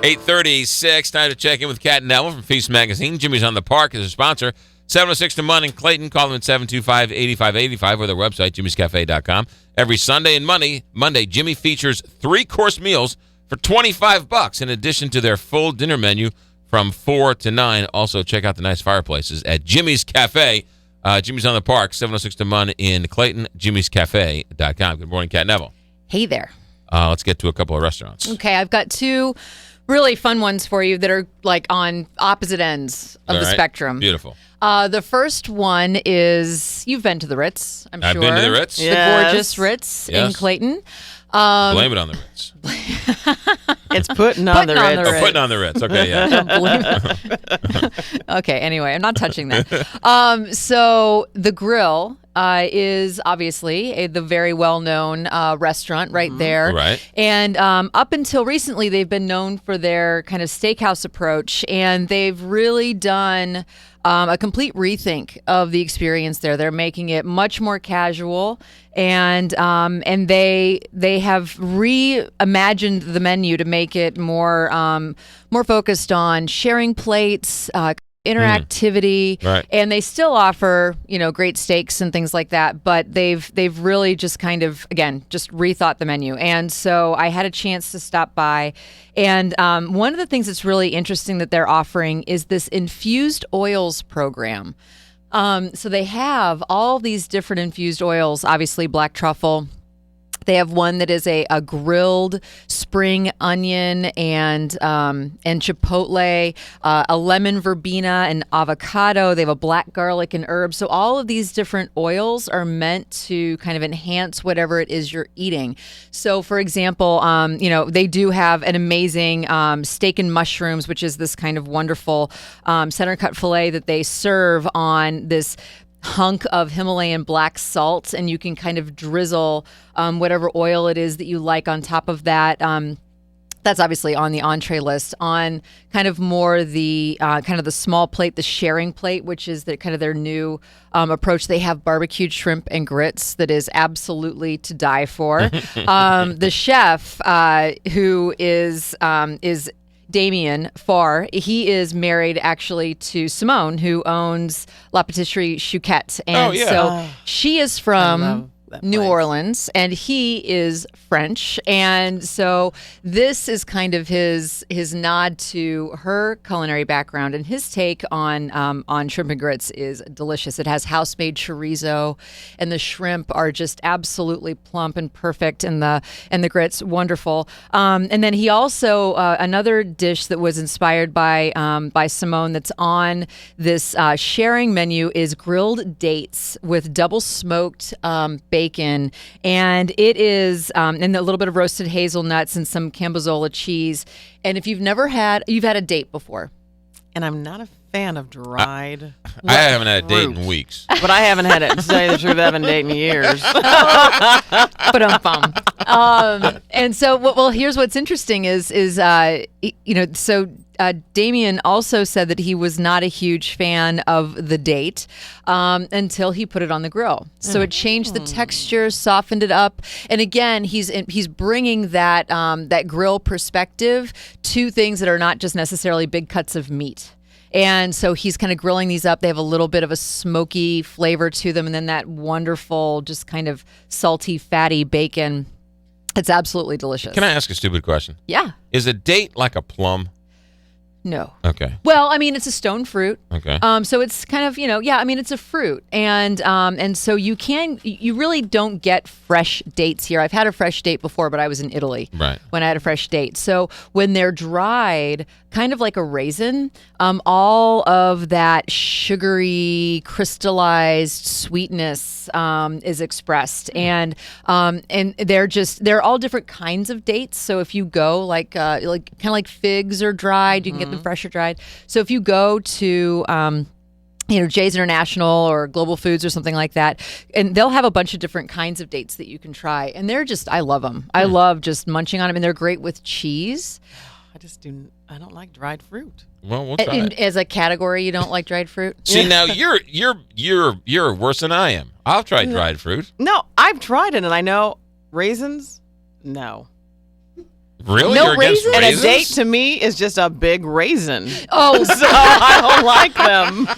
8:36, time to check in with Kat and Neville from Feast Magazine. Jimmy's on the Park is a sponsor. 706 to Munn in Clayton. Call them at 725-8585 or their website, jimmyscafe.com. Every Sunday and Monday, Jimmy features 3-course meals for $25 in addition to their full dinner menu from 4 to 9. Also, check out the nice fireplaces at Jimmy's Cafe. Jimmy's on the Park, 706 to Munn in Clayton, jimmyscafe.com. Good morning, Kat and Neville. Hey there. Let's get to a couple of restaurants. Okay, I've got 2 really fun ones for you that are like on opposite ends of the spectrum. Beautiful. The first one is, you've been to the Ritz, I'm sure. I've been to the Ritz. The gorgeous Ritz in Clayton. Blame it on the Ritz. It's putting on the Ritz. Oh, putting on the Ritz. Okay, yeah. Okay, anyway, I'm not touching that. So the grill is obviously the very well-known restaurant right there. Right. And up until recently, they've been known for their kind of steakhouse approach, and they've really done a complete rethink of the experience there. They're making it much more casual, and they have reimagined the menu to make it more focused on sharing plates, interactivity, Right. and they still offer, great steaks and things like that, but they've really just kind of, again, just rethought the menu. And so I had a chance to stop by, and one of the things that's really interesting that they're offering is this infused oils program. So they have all these different infused oils, obviously black truffle. They have one that is a grilled spring onion and chipotle, a lemon verbena and avocado. They have a black garlic and herbs. So all of these different oils are meant to kind of enhance whatever it is you're eating. So, for example, they do have an amazing steak and mushrooms, which is this kind of wonderful center cut filet that they serve on this hunk of Himalayan black salt, and you can kind of drizzle whatever oil it is that you like on top of that. That's obviously on the entree list. On kind of more the kind of the small plate, the sharing plate, which is the kind of their new approach. They have barbecued shrimp and grits that is absolutely to die for. The chef, who is Damien Farr, he is married actually to Simone, who owns La Patisserie Chouquette. And so she is from New Orleans, and he is French, and so this is kind of his nod to her culinary background, and his take on shrimp and grits is delicious. It has house-made chorizo, and the shrimp are just absolutely plump and perfect, and the grits wonderful. And then he also another dish that was inspired by Simone that's on this sharing menu is grilled dates with double smoked bacon, and it is and a little bit of roasted hazelnuts and some Cambozola cheese. And if you've had a date before, and I'm not a fan of dried. I haven't had a date in weeks, but I haven't had it. To tell you the truth, I haven't dated in years. But and so well, here's what's interesting is Damien also said that he was not a huge fan of the date until he put it on the grill. So it changed the texture, softened it up, and again, he's bringing that grill perspective to things that are not just necessarily big cuts of meat. And so he's kind of grilling these up. They have a little bit of a smoky flavor to them, and then that wonderful, just kind of salty, fatty bacon. It's absolutely delicious. Can I ask a stupid question? Yeah. Is a date like a plum? No. Okay. Well, I mean, it's a stone fruit. Okay. So it's kind of, it's a fruit. And so you really don't get fresh dates here. I've had a fresh date before, but I was in Italy when I had a fresh date. So when they're dried, kind of like a raisin, all of that sugary, crystallized sweetness is expressed. And they're all different kinds of dates. So if you go kind of like figs are dried, you can get them fresh or dried. So if you go to Jay's International or Global Foods or something like that, and they'll have a bunch of different kinds of dates that you can try, and I love them. I love just munching on them, and they're great with cheese. I don't like dried fruit. Well, we'll try it. As a category, you don't like dried fruit? See, now you're worse than I am. I'll try dried fruit. No, I've tried it, and I know raisins. No. Really? No You're against raisins? And a raisins? date to me is just a big raisin. Oh, So I don't like them.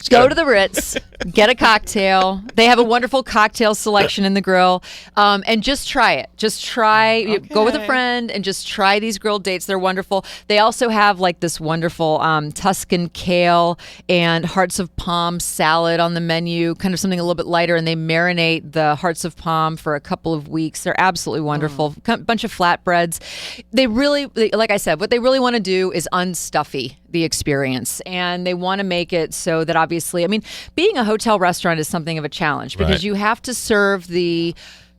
go to the Ritz, get a cocktail. They have a wonderful cocktail selection in the grill, and just try it. Just try. Go with a Okay. friend and just try these grilled dates. They're wonderful. They also have like this wonderful Tuscan kale and hearts of palm salad on the menu, kind of something a little bit lighter, and they marinate the hearts of palm for a couple of weeks. They're absolutely wonderful. Bunch of flatbreads. Like I said, what they really want to do is unstuffy the experience, and they want to make it so that obviously, I mean, being a hotel restaurant is something of a challenge because Right. you have to serve the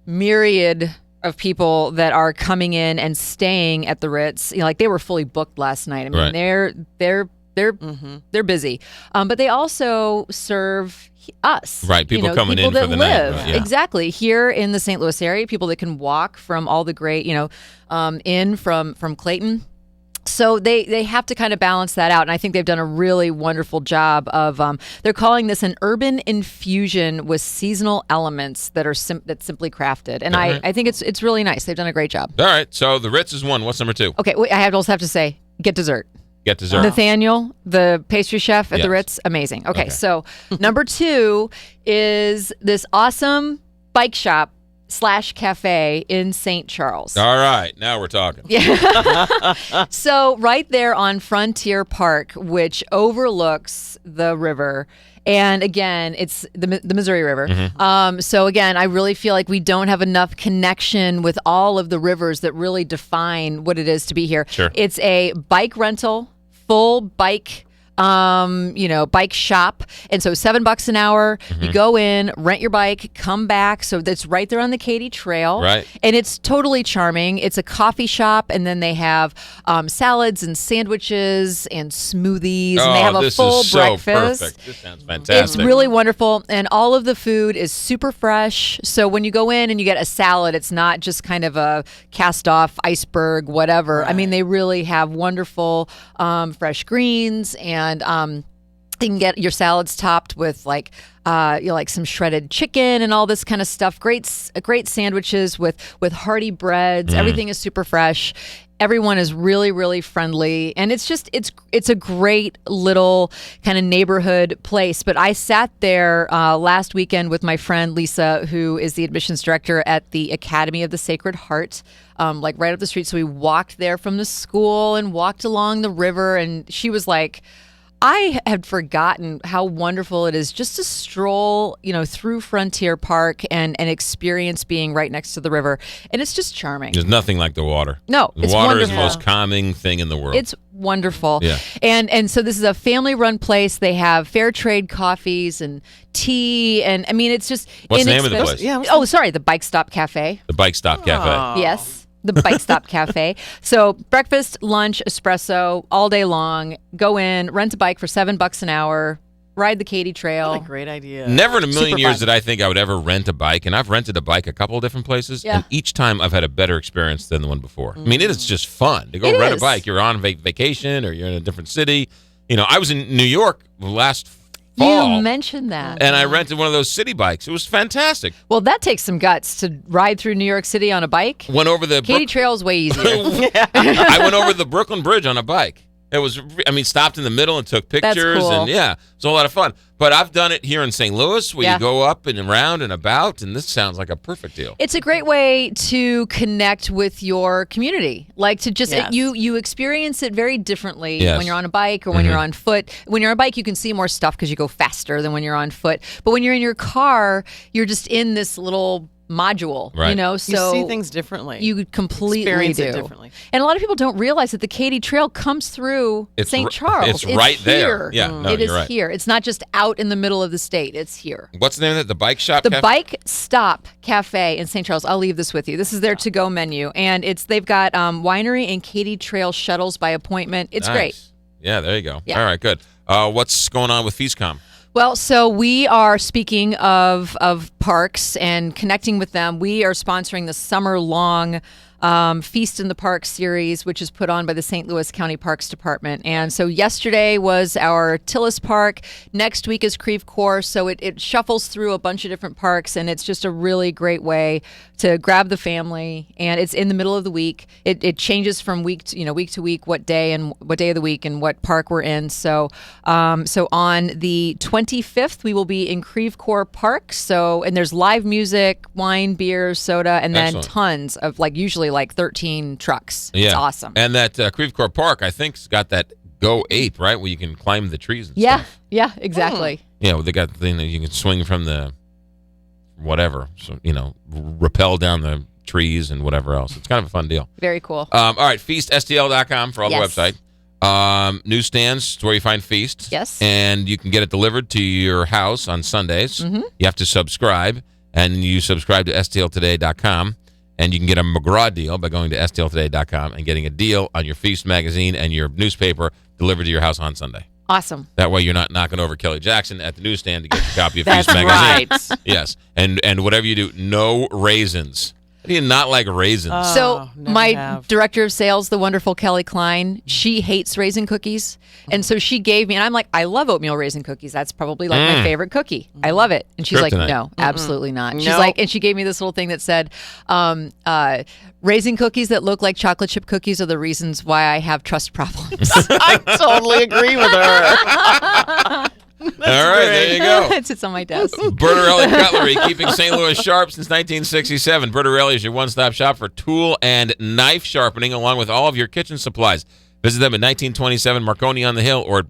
myriad of people that are coming in and staying at the Ritz. You know, like they were fully booked last night. I mean, Right. they're busy, but they also serve us, Right, people coming people in that for the night, live right, yeah. exactly here in the St. Louis area, people that can walk from all the great, in from Clayton. So they have to kind of balance that out, and I think they've done a really wonderful job of. They're calling this an urban infusion with seasonal elements that are that's simply crafted, and I think it's really nice. They've done a great job. All right, so the Ritz is one. What's number two? Okay, wait, I also have to say, get dessert. Get dessert. Nathaniel, the pastry chef at Yes. the Ritz, amazing. Okay, Okay. so number two is this awesome bike shop / cafe in St. Charles. All right, now we're talking. So right there on Frontier Park, which overlooks the river. And again, it's the Missouri River. So again, I really feel like we don't have enough connection with all of the rivers that really define what it is to be here. Sure. It's a bike rental, full bike bike shop. And so $7 an hour, you go in, rent your bike, come back. So that's right there on the Katy Trail. Right. And it's totally charming. It's a coffee shop, and then they have salads and sandwiches and smoothies, and they have a this full is so breakfast. perfect. This sounds fantastic. It's really wonderful, and all of the food is super fresh. So when you go in and you get a salad, it's not just kind of a cast-off iceberg, whatever. I mean, they really have wonderful fresh greens, and you can get your salads topped with like some shredded chicken and all this kind of stuff. Great sandwiches with hearty breads. Everything is super fresh. Everyone is really, really friendly, and it's a great little kind of neighborhood place. But I sat there last weekend with my friend Lisa, who is the admissions director at the Academy of the Sacred Heart, like right up the street. So we walked there from the school and walked along the river, and she was like, I had forgotten how wonderful it is just to stroll, through Frontier Park and experience being right next to the river. And it's just charming. There's nothing like the water. No, The it's water wonderful. is the most calming thing in the world. It's wonderful. Yeah. And so this is a family-run place. They have fair trade coffees and tea, and I mean, it's just What's the name of the inexpensive. place? Yeah. Oh, sorry, the Bike Stop Cafe. The Bike Stop Cafe. Yes. The Bike Stop Cafe. So breakfast, lunch, espresso, all day long. Go in, rent a bike for $7 an hour, ride the Katy Trail. What a great idea. Never in a million Super years fun. did I think I would ever rent a bike, and I've rented a bike a couple of different places, Yeah. and each time I've had a better experience than the one before. I mean, it is just fun to go It rent is. a bike. You're on vacation, or you're in a different city. I was in New York last fall, You mentioned that. and I rented one of those city bikes. It was fantastic. Well, that takes some guts to ride through New York City on a bike. Went over the Katy Trail is way easier. I went over the Brooklyn Bridge on a bike. It was, stopped in the middle and took pictures, cool. and yeah, it was a lot of fun. But I've done it here in St. Louis, where Yeah. you go up and around and about, and this sounds like a perfect deal. It's a great way to connect with your community. Like to just Yes. you experience it very differently Yes. when you're on a bike or when you're on foot. When you're on a bike, you can see more stuff because you go faster than when you're on foot. But when you're in your car, you're just in this little module, Right. So you see things differently. you completely Experience do. it differently. And a lot of people don't realize that the Katy Trail comes through It's St. r- Charles. it's right there. here. Yeah, no, it is you're right. here. It's not just out in the middle of the state. It's here. What's the name of it? The Bike Shop The Cafe? Bike Stop Cafe in St. Charles. I'll leave this with you. This is their to-go menu, and they've got winery and Katy Trail shuttles by appointment. It's Nice. great. Yeah, there you go. Yeah. All right, good. What's going on with FeesCom? Well, so we are, speaking of parks and connecting with them, we are sponsoring the summer-long Feast in the Park series, which is put on by the St. Louis County Parks Department. And so yesterday was our Tillis Park. Next week is Creve Coeur. So it shuffles through a bunch of different parks, and it's just a really great way to grab the family. And it's in the middle of the week. It changes from week to week, what day of the week and what park we're in. So on the 25th, we will be in Creve Coeur Park. And there's live music, wine, beer, soda, and then Excellent. tons of usually 13 trucks. Yeah. It's awesome. And that Creve Coeur Park, I think, has got that Go Ape, right, where you can climb the trees and Yeah, stuff. yeah, exactly. Yeah, well, they got the thing that you can swing from the whatever, so rappel down the trees and whatever else. It's kind of a fun deal. Very cool. All right, feaststl.com for all Yes. the website. Newsstands is where you find Feast. Yes. And you can get it delivered to your house on Sundays. Mm-hmm. You have to subscribe, and you subscribe to stltoday.com, and you can get a McGraw deal by going to stltoday.com and getting a deal on your Feast magazine and your newspaper delivered to your house on Sunday. Awesome. That way you're not knocking over Kelly Jackson at the newsstand to get your copy of That's Feast magazine. right. Yes. And whatever you do, no raisins. How do you not like raisins? So never my have. director of sales, the wonderful Kelly Klein, she hates raisin cookies. And so she gave me, and I'm like, I love oatmeal raisin cookies. That's probably my favorite cookie. I love it. And she's like, Kryptonite. no, absolutely not. She's No. like, and she gave me this little thing that said, raisin cookies that look like chocolate chip cookies are the reasons why I have trust problems. I totally agree with her. All right, there you go. It sits on my desk. Bertarelli Cutlery, keeping St. Louis sharp since 1967. Bertarelli is your one-stop shop for tool and knife sharpening, along with all of your kitchen supplies. Visit them at 1927 Marconi on the Hill or at